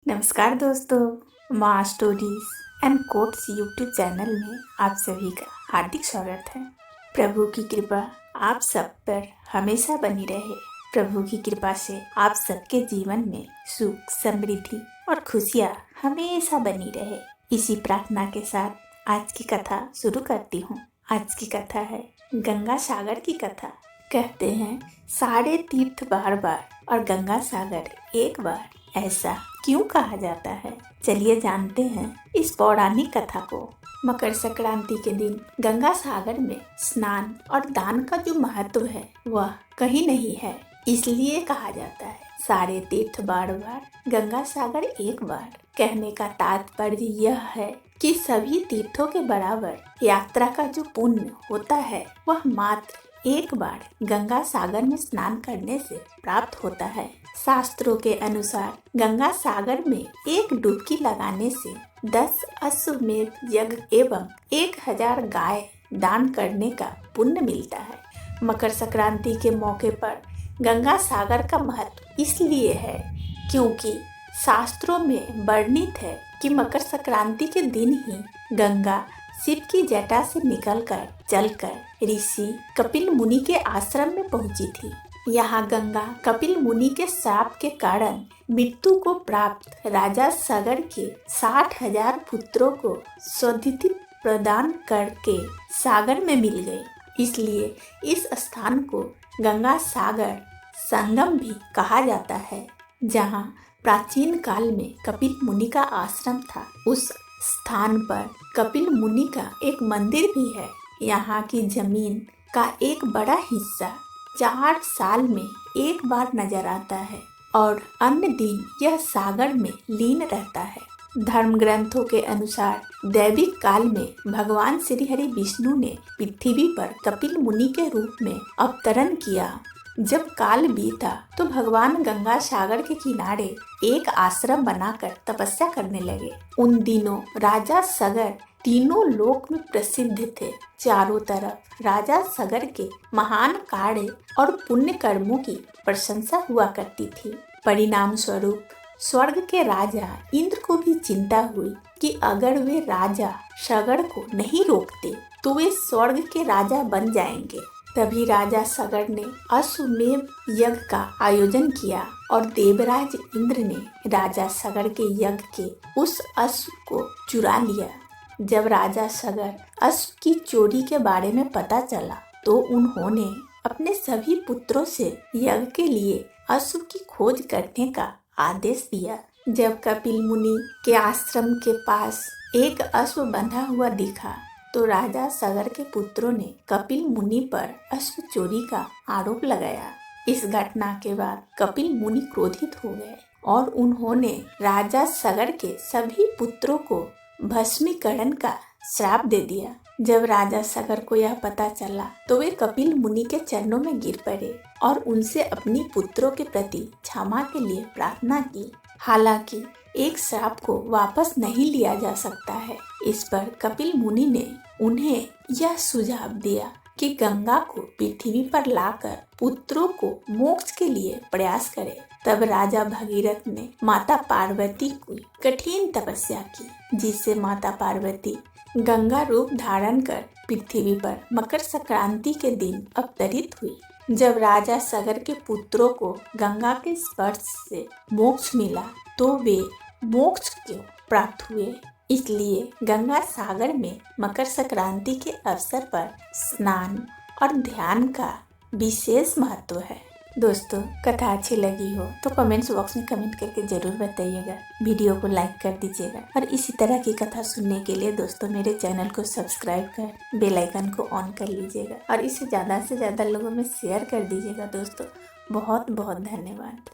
नमस्कार दोस्तों, माँ stories and quotes YouTube channel में आप सभी का हार्दिक स्वागत है। प्रभु की कृपा आप सब पर हमेशा बनी रहे। प्रभु की कृपा से आप सबके जीवन में सुख, समृद्धि और खुशियाँ हमेशा बनी रहे। इसी प्रार्थना के साथ आज की कथा शुरू करती हूँ। आज की कथा है गंगा सागर की कथा। कहते हैं सारे तीर्थ बार बार और गंगा सागर एक बार, ऐसा क्यों कहा जाता है? चलिए जानते हैं इस पौराणिक कथा को। मकर संक्रांति के दिन गंगा सागर में स्नान और दान का जो महत्व है वह कहीं नहीं है, इसलिए कहा जाता है सारे तीर्थ बार बार, गंगा सागर एक बार। कहने का तात्पर्य यह है कि सभी तीर्थों के बराबर यात्रा का जो पुण्य होता है वह मात्र एक बार गंगा सागर में स्नान करने से प्राप्त होता है। शास्त्रों के अनुसार गंगा सागर में एक डुबकी लगाने से 10 अश्वमेध यज्ञ एवं 1000 गाय दान करने का पुण्य मिलता है। मकर संक्रांति के मौके पर गंगा सागर का महत्व इसलिए है क्योंकि शास्त्रों में वर्णित है कि मकर संक्रांति के दिन ही गंगा शिव की जटा से निकलकर चलकर ऋषि कपिल मुनि के आश्रम में पहुंची थी। यहाँ गंगा कपिल मुनि के श्राप के कारण मृत्यु को प्राप्त राजा सगर के 60,000 पुत्रों को सौंदर्य प्रदान करके सागर में मिल गई। इसलिए इस स्थान को गंगा सागर संगम भी कहा जाता है। जहाँ प्राचीन काल में कपिल मुनि का आश्रम था, उस स्थान पर कपिल मुनि का एक मंदिर भी है। यहाँ की जमीन का एक बड़ा हिस्सा 4 साल में एक बार नजर आता है और अन्य दिन यह सागर में लीन रहता है। धर्म ग्रंथों के अनुसार दैविक काल में भगवान श्री हरि विष्णु ने पृथ्वी पर कपिल मुनि के रूप में अवतरण किया। जब काल बीता तो भगवान गंगा सागर के किनारे एक आश्रम बनाकर तपस्या करने लगे। उन दिनों राजा सगर तीनों लोक में प्रसिद्ध थे। चारों तरफ राजा सगर के महान कार्य और पुण्य कर्मों की प्रशंसा हुआ करती थी। परिणाम स्वरूप स्वर्ग के राजा इंद्र को भी चिंता हुई कि अगर वे राजा सगर को नहीं रोकते तो वे स्वर्ग के राजा बन जाएंगे। तभी राजा सगर ने अश्वमेध यज्ञ का आयोजन किया और देवराज इंद्र ने राजा सगर के यज्ञ के उस अश्व को चुरा लिया। जब राजा सगर अश्व की चोरी के बारे में पता चला तो उन्होंने अपने सभी पुत्रों से यज्ञ के लिए अश्व की खोज करने का आदेश दिया। जब कपिल मुनि के आश्रम के पास एक अश्व बंधा हुआ दिखा तो राजा सगर के पुत्रों ने कपिल मुनि पर अश्व चोरी का आरोप लगाया। इस घटना के बाद कपिल मुनि क्रोधित हो गए और उन्होंने राजा सगर के सभी पुत्रों को भस्मीकरण का श्राप दे दिया। जब राजा सगर को यह पता चला तो वे कपिल मुनि के चरणों में गिर पड़े और उनसे अपनी पुत्रों के प्रति क्षमा के लिए प्रार्थना की। हालांकि एक श्राप को वापस नहीं लिया जा सकता है। इस पर कपिल मुनि ने उन्हें यह सुझाव दिया कि गंगा को पृथ्वी पर लाकर पुत्रों को मोक्ष के लिए प्रयास करें। तब राजा भगीरथ ने माता पार्वती की कठिन तपस्या की, जिससे माता पार्वती गंगा रूप धारण कर पृथ्वी पर मकर संक्रांति के दिन अवतरित हुई। जब राजा सगर के पुत्रों को गंगा के स्पर्श से मोक्ष मिला तो वे मोक्ष क्यों प्राप्त हुए। इसलिए गंगा सागर में मकर संक्रांति के अवसर पर स्नान और ध्यान का विशेष महत्व है। दोस्तों, कथा अच्छी लगी हो तो कमेंट्स बॉक्स में कमेंट करके जरूर बताइएगा। वीडियो को लाइक कर दीजिएगा और इसी तरह की कथा सुनने के लिए दोस्तों मेरे चैनल को सब्सक्राइब कर बेल आइकन को ऑन कर लीजिएगा और इसे ज़्यादा से ज़्यादा लोगों में शेयर कर दीजिएगा। दोस्तों, बहुत बहुत धन्यवाद।